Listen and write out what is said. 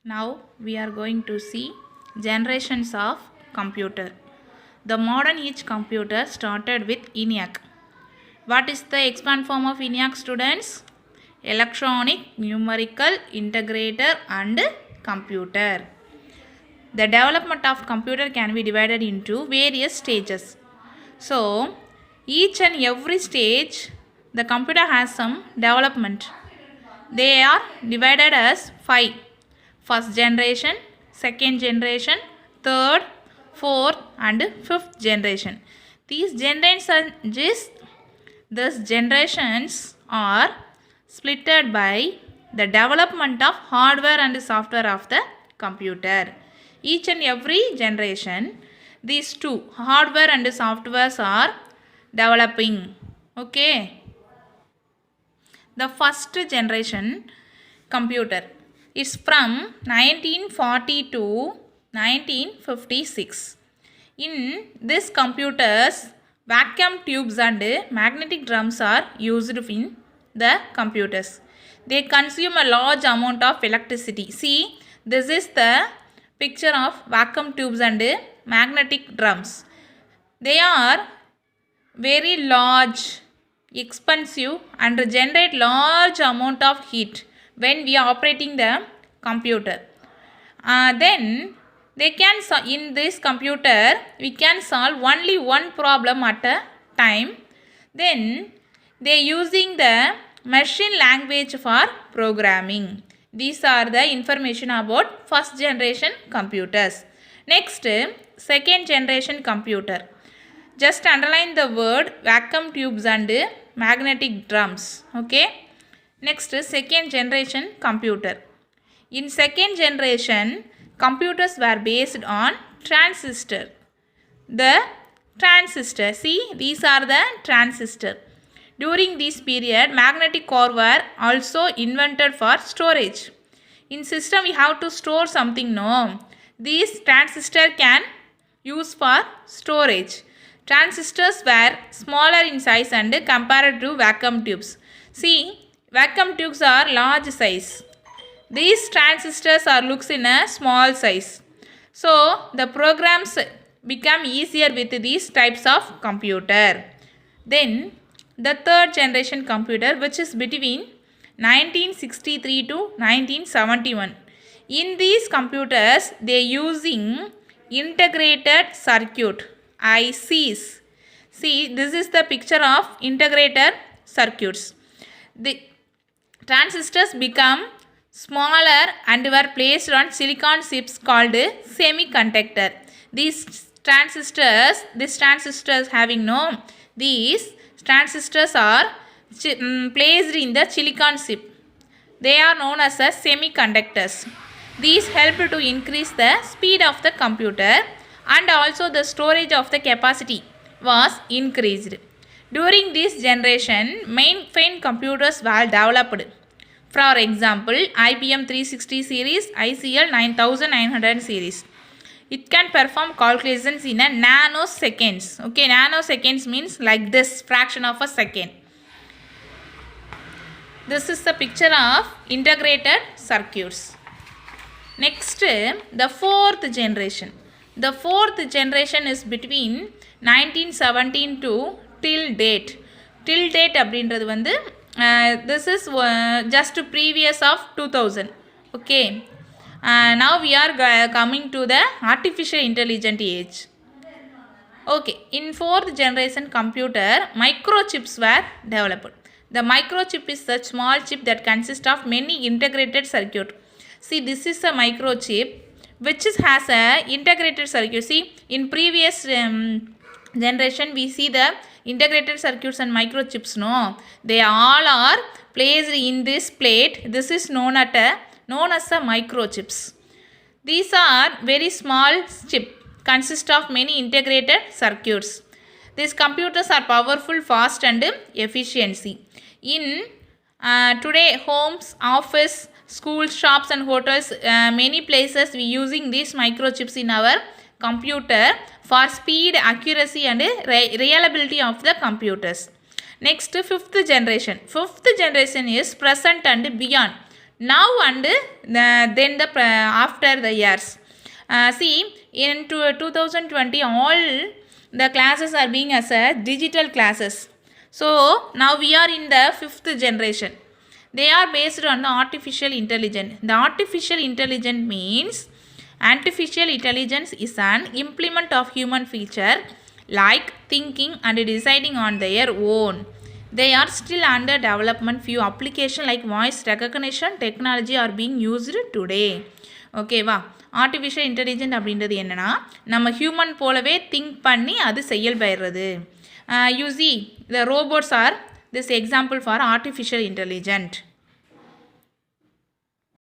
Now we are going to see generations of computer. The modern age computer started with ENIAC. What is the expand form of ENIAC, students? Electronic Numerical Integrator and Computer. The development of computer can be divided into various stages. So each and every stage the computer has some development. They are divided as 5. First generation, second generation, third, fourth and fifth generation. These generations are splitted by the development of hardware and software of the computer. Each and every generation, these two, hardware and softwares, are developing. Okay. The first generation computer is from 1940 to 1956. In these computers, vacuum tubes and magnetic drums are used in the computers. They consume a large amount of electricity. See, this is the picture of vacuum tubes and magnetic drums. They are very large, expensive and generate large amount of heat when we are operating the computer. Then they can in this computer we can solve only one problem at a time. Then they using the machine language for programming. These are the information about first generation computers. Next, second generation computer. Just underline the word vacuum tubes and magnetic drums. Okay. Next, second generation computer. In second generation, computers were based on transistor. The transistor. See, these are the transistor. During this period, magnetic core were also invented for storage. In system, we have to store something. No, these transistor can use for storage. Transistors were smaller in size and compared to vacuum tubes. See, vacuum tubes are large size. These transistors are looks in a small size. So, the programs become easier with these types of computer. Then, the third generation computer, which is between 1963 to 1971. In these computers, they using integrated circuit. ICs. See, this is the picture of integrated circuits. The transistors become smaller and were placed on silicon chips called semiconductor. These transistors having no, these transistors are placed in the silicon chip. They are known as semiconductors. These help to increase the speed of the computer and also the storage of the capacity was increased. During this generation, mainframe computers were developed. For example, IBM 360 series, ICL 9900 series. It can perform calculations in a nanoseconds. Okay, nanoseconds means like this, fraction of a second. This is the picture of integrated circuits. Next, the fourth generation. The fourth generation is between 1917 to till date. Till date அப்படின்றது வந்து this is just previous of 2000. Okay. Now we are coming to the artificial intelligence age. Okay. In fourth generation computer, microchips were developed. The microchip is a small chip that consists of many integrated circuits. See, this is a microchip which has a integrated circuit. See, in previous generation we see the integrated circuits and microchips. No, they all are placed in this plate. This is known as a microchips. These are very small chip, consist of many integrated circuits. These computers are powerful, fast and efficiency. In today homes, office, schools, shops and hotels, many places we using these microchips in our computer for speed, accuracy and reliability of the computers. Next, fifth generation. Fifth generation is present and beyond. now and then after the years. See, in 2020 all the classes are being as a digital classes. So now we are in the 5th generation. They are based on the artificial intelligence. The artificial intelligence means artificial intelligence is an implement of human feature like thinking and deciding on their own. They are still under development. Few applications like voice recognition technology are being used today. ஓகேவா, artificial intelligent அப்படின்றது என்னென்னா நம்ம human போலவே think பண்ணி அது செயல்படுறது. You see the robots are this example for artificial intelligent.